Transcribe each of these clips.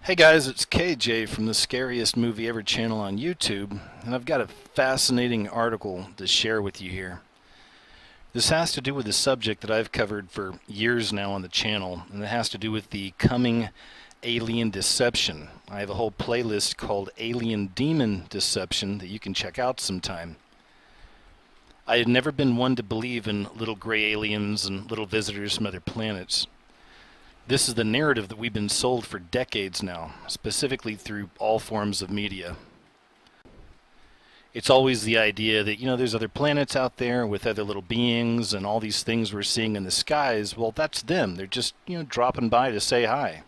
Hey guys, it's KJ from the Scariest Movie Ever channel on YouTube, and I've got a fascinating article to share with you here. This has to do with a subject that I've covered for years now on the channel, and it has to do with the coming alien deception. I have a whole playlist called Alien Demon Deception that you can check out sometime. I had never been one to believe in little gray aliens and little visitors from other planets. This is the narrative that we've been sold for decades now, specifically through all forms of media. It's always the idea that, there's other planets out there with other little beings and all these things we're seeing in the skies. Well, that's them. They're just, dropping by to say hi.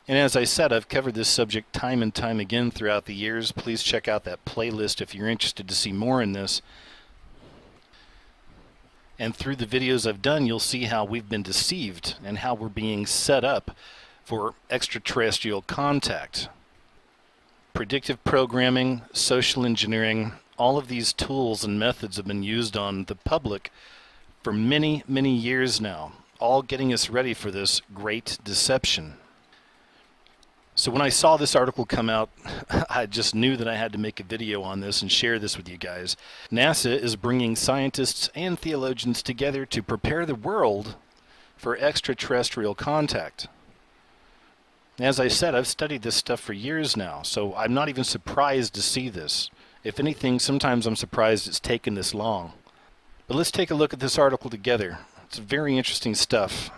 And as I said, I've covered this subject time and time again throughout the years. Please check out that playlist if you're interested to see more in this. And through the videos I've done, you'll see how we've been deceived and how we're being set up for extraterrestrial contact. Predictive programming, social engineering, all of these tools and methods have been used on the public for many, many years now, all getting us ready for this great deception. So when I saw this article come out, I just knew that I had to make a video on this and share this with you guys. NASA is bringing scientists and theologians together to prepare the world for extraterrestrial contact. As I said, I've studied this stuff for years now, so I'm not even surprised to see this. If anything, sometimes I'm surprised it's taken this long. But let's take a look at this article together. It's very interesting stuff.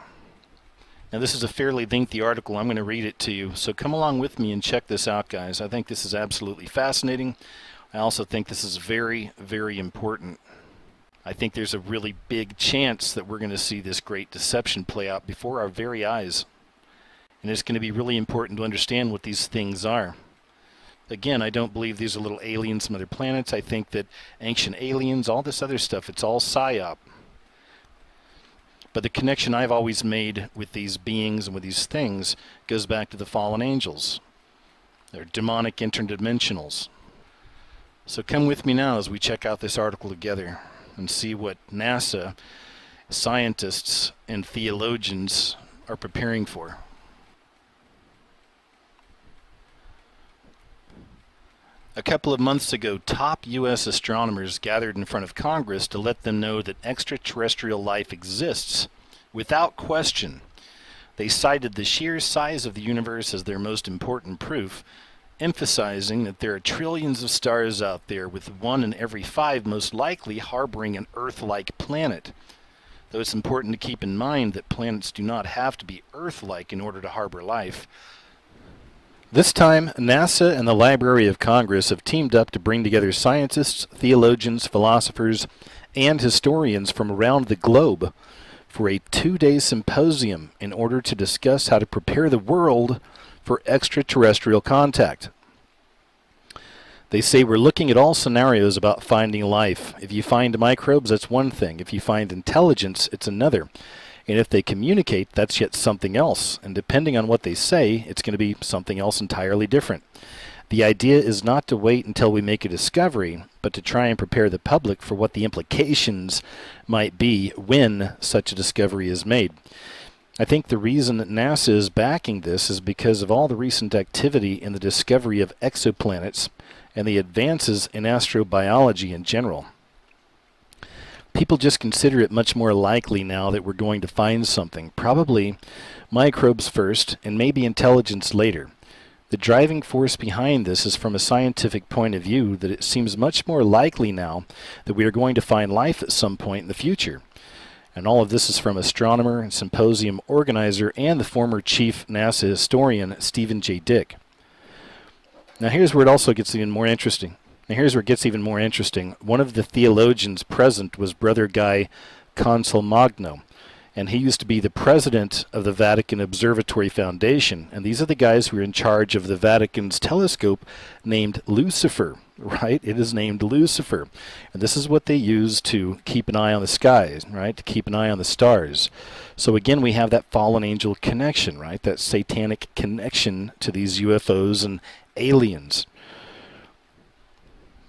Now this is a fairly lengthy article. I'm going to read it to you, so come along with me and check this out, guys. I think this is absolutely fascinating. I also think this is very, very important. I think there's a really big chance that we're going to see this great deception play out before our very eyes. And it's going to be really important to understand what these things are. Again, I don't believe these are little aliens from other planets. I think that ancient aliens, all this other stuff, it's all psyop. But the connection I've always made with these beings and with these things goes back to the fallen angels. They're demonic interdimensionals. So come with me now as we check out this article together and see what NASA, scientists, and theologians are preparing for. A couple of months ago, top U.S. astronomers gathered in front of Congress to let them know that extraterrestrial life exists without question. They cited the sheer size of the universe as their most important proof, emphasizing that there are trillions of stars out there, with 1 in every 5 most likely harboring an Earth-like planet. Though it's important to keep in mind that planets do not have to be Earth-like in order to harbor life. This time, NASA and the Library of Congress have teamed up to bring together scientists, theologians, philosophers, and historians from around the globe for a 2-day symposium in order to discuss how to prepare the world for extraterrestrial contact. They say we're looking at all scenarios about finding life. If you find microbes, that's one thing. If you find intelligence, it's another. And if they communicate, that's yet something else. And depending on what they say, it's going to be something else entirely different. The idea is not to wait until we make a discovery, but to try and prepare the public for what the implications might be when such a discovery is made. I think the reason that NASA is backing this is because of all the recent activity in the discovery of exoplanets and the advances in astrobiology in general. People just consider it much more likely now that we're going to find something, probably microbes first and maybe intelligence later. The driving force behind this is from a scientific point of view that it seems much more likely now that we are going to find life at some point in the future. And all of this is from astronomer and symposium organizer and the former chief NASA historian Stephen J. Dick. Now here's where it also gets even more interesting. One of the theologians present was Brother Guy Consolmagno, and he used to be the president of the Vatican Observatory Foundation. And these are the guys who are in charge of the Vatican's telescope named Lucifer, right? It is named Lucifer. And this is what they use to keep an eye on the skies, right? To keep an eye on the stars. So again, we have that fallen angel connection, right? That satanic connection to these UFOs and aliens.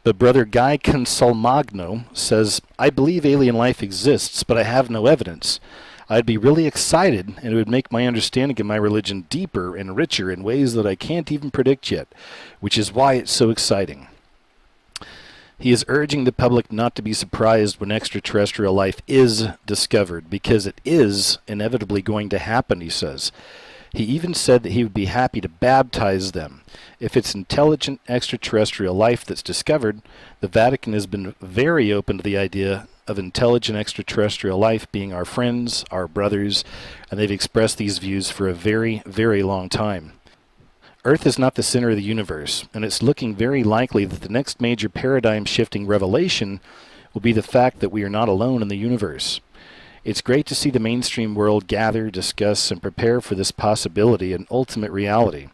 But Brother Guy Consolmagno says, I believe alien life exists, but I have no evidence. I'd be really excited, and it would make my understanding of my religion deeper and richer in ways that I can't even predict yet, which is why it's so exciting. He is urging the public not to be surprised when extraterrestrial life is discovered, because it is inevitably going to happen, he says. He even said that he would be happy to baptize them. If it's intelligent extraterrestrial life that's discovered, the Vatican has been very open to the idea of intelligent extraterrestrial life being our friends, our brothers, and they've expressed these views for a very, very long time. Earth is not the center of the universe, and it's looking very likely that the next major paradigm-shifting revelation will be the fact that we are not alone in the universe. It's great to see the mainstream world gather, discuss, and prepare for this possibility and ultimate reality.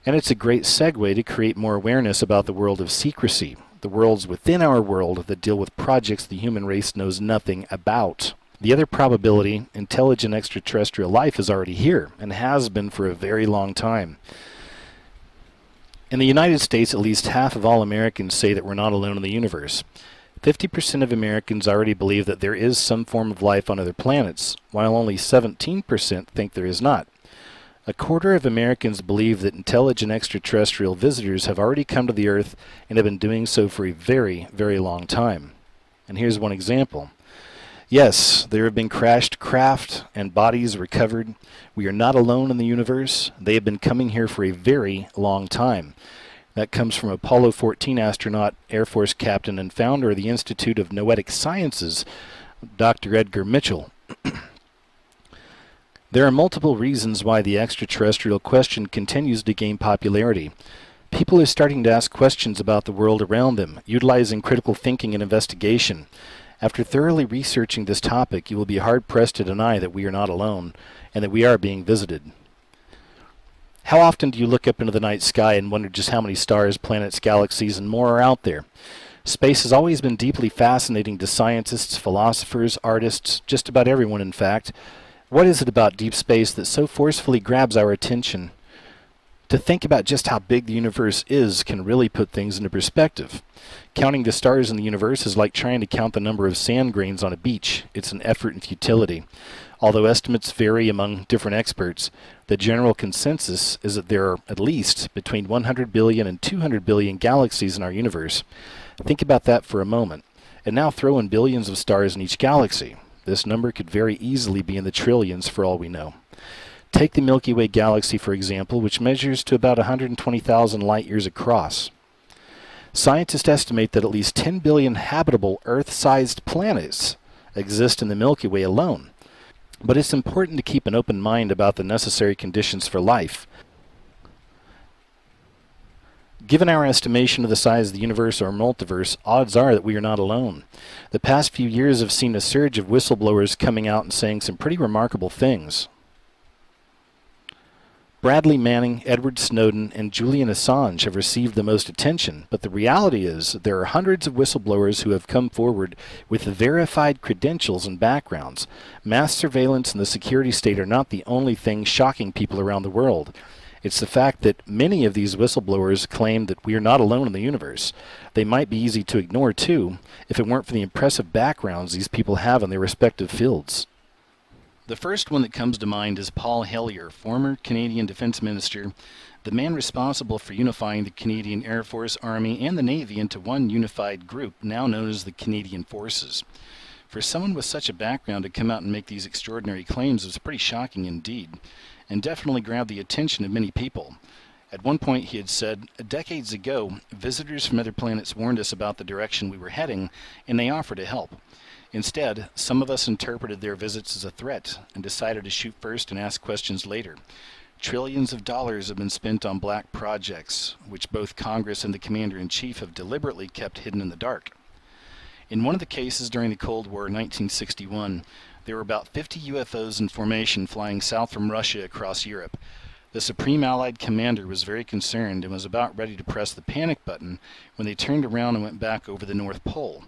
And it's a great segue to create more awareness about the world of secrecy, the worlds within our world that deal with projects the human race knows nothing about. The other probability, intelligent extraterrestrial life, is already here, and has been for a very long time. In the United States, at least half of all Americans say that we're not alone in the universe. 50% of Americans already believe that there is some form of life on other planets, while only 17% think there is not. A quarter of Americans believe that intelligent extraterrestrial visitors have already come to the Earth and have been doing so for a very, very long time. And here's one example. Yes, there have been crashed craft and bodies recovered. We are not alone in the universe. They have been coming here for a very long time. That comes from Apollo 14 astronaut, Air Force captain, and founder of the Institute of Noetic Sciences, Dr. Edgar Mitchell. There are multiple reasons why the extraterrestrial question continues to gain popularity. People are starting to ask questions about the world around them, utilizing critical thinking and investigation. After thoroughly researching this topic, you will be hard-pressed to deny that we are not alone, and that we are being visited. How often do you look up into the night sky and wonder just how many stars, planets, galaxies, and more are out there? Space has always been deeply fascinating to scientists, philosophers, artists, just about everyone, in fact. What is it about deep space that so forcefully grabs our attention? To think about just how big the universe is can really put things into perspective. Counting the stars in the universe is like trying to count the number of sand grains on a beach. It's an effort and futility. Although estimates vary among different experts, the general consensus is that there are at least between 100 billion and 200 billion galaxies in our universe. Think about that for a moment. And now throw in billions of stars in each galaxy. This number could very easily be in the trillions for all we know. Take the Milky Way galaxy, for example, which measures to about 120,000 light-years across. Scientists estimate that at least 10 billion habitable Earth-sized planets exist in the Milky Way alone. But it's important to keep an open mind about the necessary conditions for life. Given our estimation of the size of the universe or multiverse, odds are that we are not alone. The past few years have seen a surge of whistleblowers coming out and saying some pretty remarkable things. Bradley Manning, Edward Snowden, and Julian Assange have received the most attention, but the reality is that there are hundreds of whistleblowers who have come forward with verified credentials and backgrounds. Mass surveillance and the security state are not the only thing shocking people around the world. It's the fact that many of these whistleblowers claim that we are not alone in the universe. They might be easy to ignore, too, if it weren't for the impressive backgrounds these people have in their respective fields. The first one that comes to mind is Paul Hellyer, former Canadian Defence Minister, the man responsible for unifying the Canadian Air Force, Army, and the Navy into one unified group, now known as the Canadian Forces. For someone with such a background to come out and make these extraordinary claims was pretty shocking indeed, and definitely grabbed the attention of many people. At one point he had said, "Decades ago, visitors from other planets warned us about the direction we were heading, and they offered to help. Instead, some of us interpreted their visits as a threat and decided to shoot first and ask questions later. Trillions of dollars have been spent on black projects, which both Congress and the Commander-in-Chief have deliberately kept hidden in the dark." In one of the cases during the Cold War in 1961, there were about 50 UFOs in formation flying south from Russia across Europe. The Supreme Allied Commander was very concerned and was about ready to press the panic button when they turned around and went back over the North Pole.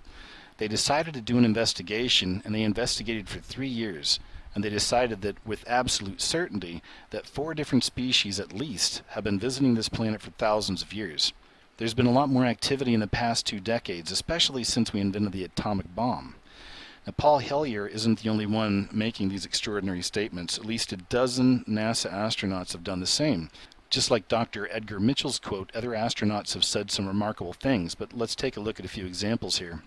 They decided to do an investigation, and they investigated for 3 years, and they decided that with absolute certainty that 4 different species at least have been visiting this planet for thousands of years. There's been a lot more activity in the past 2 decades, especially since we invented the atomic bomb. Now, Paul Hellyer isn't the only one making these extraordinary statements. At least a dozen NASA astronauts have done the same. Just like Dr. Edgar Mitchell's quote, other astronauts have said some remarkable things, but let's take a look at a few examples here.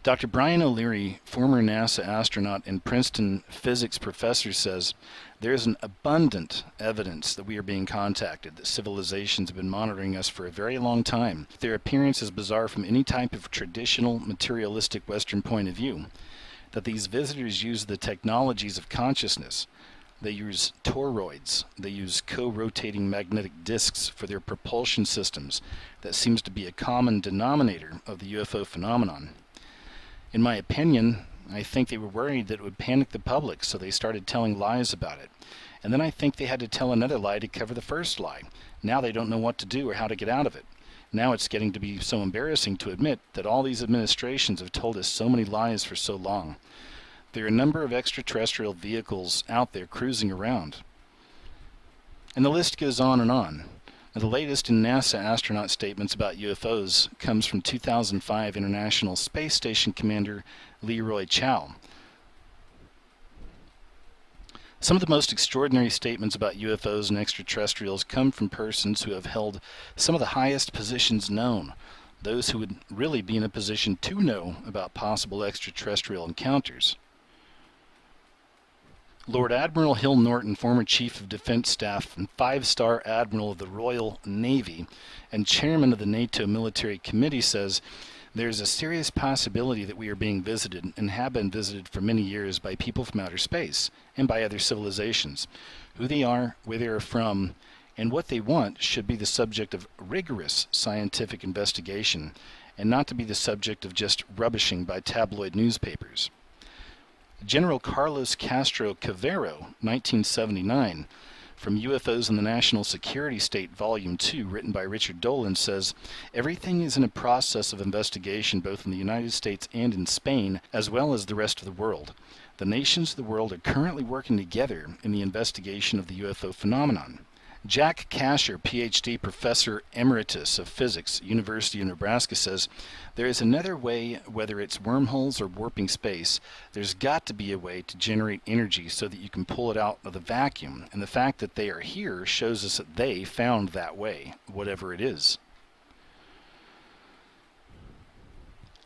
Dr. Brian O'Leary, former NASA astronaut and Princeton physics professor, says, "There is an abundant evidence that we are being contacted, that civilizations have been monitoring us for a very long time. Their appearance is bizarre from any type of traditional materialistic Western point of view. That these visitors use the technologies of consciousness. They use toroids. They use co-rotating magnetic disks for their propulsion systems. That seems to be a common denominator of the UFO phenomenon. In my opinion, I think they were worried that it would panic the public, so they started telling lies about it. And then I think they had to tell another lie to cover the first lie. Now they don't know what to do or how to get out of it. Now it's getting to be so embarrassing to admit that all these administrations have told us so many lies for so long. There are a number of extraterrestrial vehicles out there cruising around." And the list goes on and on. Now, the latest in NASA astronaut statements about UFOs comes from 2005 International Space Station Commander Leroy Chow. Some of the most extraordinary statements about UFOs and extraterrestrials come from persons who have held some of the highest positions known, those who would really be in a position to know about possible extraterrestrial encounters. Lord Admiral Hill Norton, former Chief of Defense Staff and 5-star Admiral of the Royal Navy and Chairman of the NATO Military Committee, says, "There is a serious possibility that we are being visited and have been visited for many years by people from outer space and by other civilizations. Who they are, where they are from, and what they want should be the subject of rigorous scientific investigation and not to be the subject of just rubbishing by tabloid newspapers." General Carlos Castro Cavero, 1979, from UFOs in the National Security State, Volume 2, written by Richard Dolan, says, "Everything is in a process of investigation both in the United States and in Spain, as well as the rest of the world. The nations of the world are currently working together in the investigation of the UFO phenomenon." Jack Kasher, PhD Professor Emeritus of Physics, University of Nebraska, says, "There is another way, whether it's wormholes or warping space. There's got to be a way to generate energy so that you can pull it out of the vacuum, and the fact that they are here shows us that they found that way, whatever it is."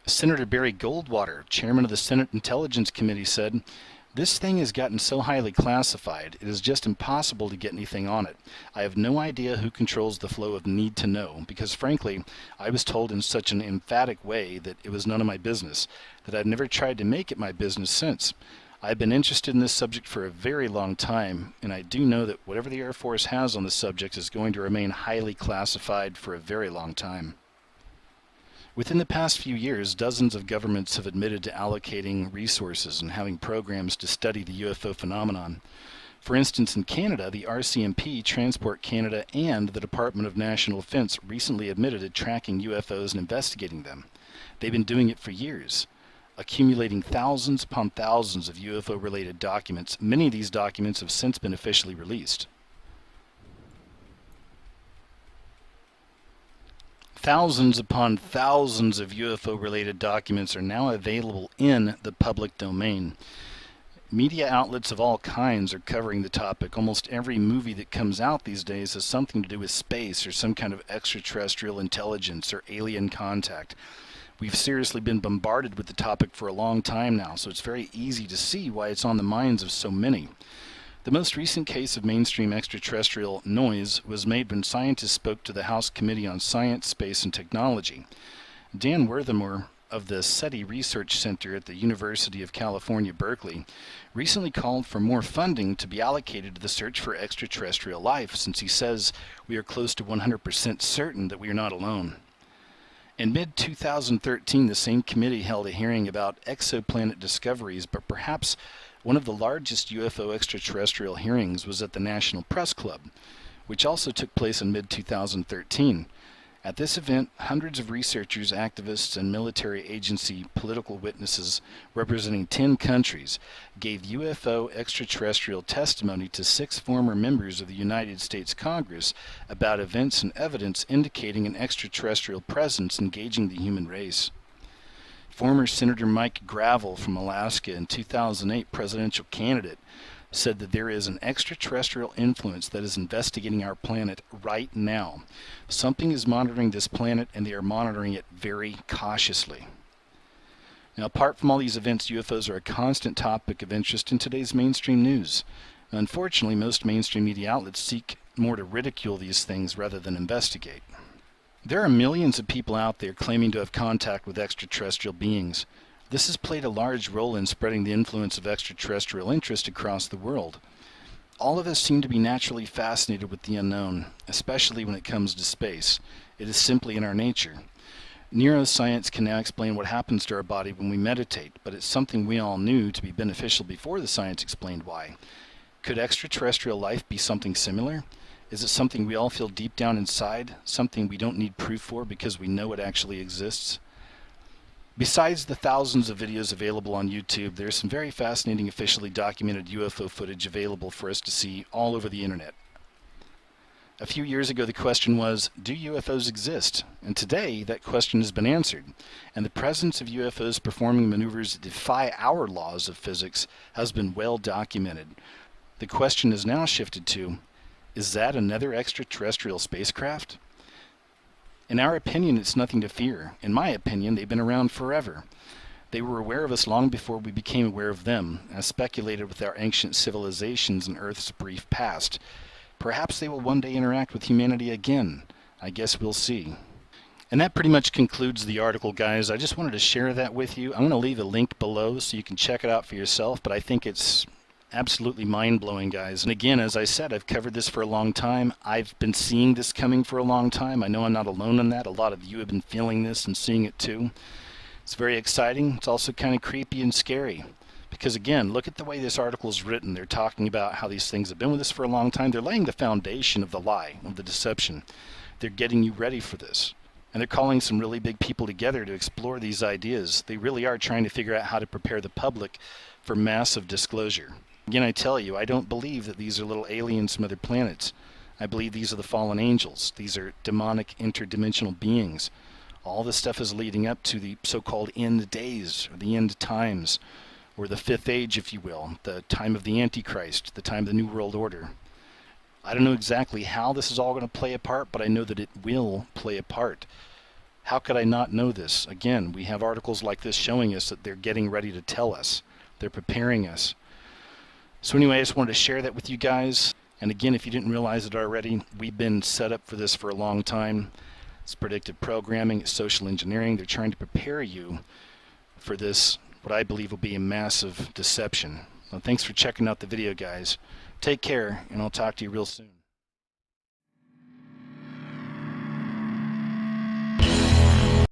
Senator Barry Goldwater, chairman of the Senate Intelligence Committee, said, "This thing has gotten so highly classified, it is just impossible to get anything on it. I have no idea who controls the flow of need to know, because frankly, I was told in such an emphatic way that it was none of my business, that I've never tried to make it my business since. I've been interested in this subject for a very long time, and I do know that whatever the Air Force has on the subject is going to remain highly classified for a very long time." Within the past few years, dozens of governments have admitted to allocating resources and having programs to study the UFO phenomenon. For instance, in Canada, the RCMP, Transport Canada, and the Department of National Defence recently admitted to tracking UFOs and investigating them. They've been doing it for years, accumulating thousands upon thousands of UFO-related documents. Many of these documents have since been officially released. Thousands upon thousands of UFO-related documents are now available in the public domain. Media outlets of all kinds are covering the topic. Almost every movie that comes out these days has something to do with space or some kind of extraterrestrial intelligence or alien contact. We've seriously been bombarded with the topic for a long time now, so it's very easy to see why it's on the minds of so many. The most recent case of mainstream extraterrestrial noise was made when scientists spoke to the House Committee on Science, Space, and Technology. Dan Worthamore of the SETI Research Center at the University of California, Berkeley, recently called for more funding to be allocated to the search for extraterrestrial life, since he says we are close to 100% certain that we are not alone. In mid-2013, the same committee held a hearing about exoplanet discoveries, but perhaps one of the largest UFO extraterrestrial hearings was at the National Press Club, which also took place in mid-2013. At this event, hundreds of researchers, activists, and military agency political witnesses representing 10 countries gave UFO extraterrestrial testimony to 6 former members of the United States Congress about events and evidence indicating an extraterrestrial presence engaging the human race. Former Senator Mike Gravel from Alaska, in 2008 presidential candidate, said that there is an extraterrestrial influence that is investigating our planet right now. Something is monitoring this planet, and they are monitoring it very cautiously. Now, apart from all these events, UFOs are a constant topic of interest in today's mainstream news. Unfortunately, most mainstream media outlets seek more to ridicule these things rather than investigate. There are millions of people out there claiming to have contact with extraterrestrial beings. This has played a large role in spreading the influence of extraterrestrial interest across the world. All of us seem to be naturally fascinated with the unknown, especially when it comes to space. It is simply in our nature. Neuroscience can now explain what happens to our body when we meditate, but it's something we all knew to be beneficial before the science explained why. Could extraterrestrial life be something similar? Is it something we all feel deep down inside, something we don't need proof for because we know it actually exists? Besides the thousands of videos available on YouTube, there's some very fascinating officially documented UFO footage available for us to see all over the internet. A few years ago the question was, do UFOs exist? And today that question has been answered, and the presence of UFOs performing maneuvers that defy our laws of physics has been well documented. The question is now shifted to, is that another extraterrestrial spacecraft? In our opinion, it's nothing to fear. In my opinion, they've been around forever. They were aware of us long before we became aware of them, as speculated with our ancient civilizations in Earth's brief past. Perhaps they will one day interact with humanity again. I guess we'll see. And that pretty much concludes the article, guys. I just wanted to share that with you. I'm going to leave a link below so you can check it out for yourself, but I think it's absolutely mind-blowing, guys. And again, as I said, I've covered this for a long time. I've been seeing this coming for a long time. I know I'm not alone in that. A lot of you have been feeling this and seeing it too. It's very exciting. It's also kind of creepy and scary. Because again, look at the way this article is written. They're talking about how these things have been with us for a long time. They're laying the foundation of the lie, of the deception. They're getting you ready for this. And they're calling some really big people together to explore these ideas. They really are trying to figure out how to prepare the public for massive disclosure. Again, I tell you, I don't believe that these are little aliens from other planets. I believe these are the fallen angels. These are demonic interdimensional beings. All this stuff is leading up to the so-called end days, or the end times, or the fifth age, if you will, the time of the Antichrist, the time of the New World Order. I don't know exactly how this is all going to play a part, but I know that it will play a part. How could I not know this? Again, we have articles like this showing us that they're getting ready to tell us. They're preparing us. So anyway, I just wanted to share that with you guys. And again, if you didn't realize it already, we've been set up for this for a long time. It's predictive programming, it's social engineering. They're trying to prepare you for this, what I believe will be a massive deception. Well, thanks for checking out the video, guys. Take care, and I'll talk to you real soon.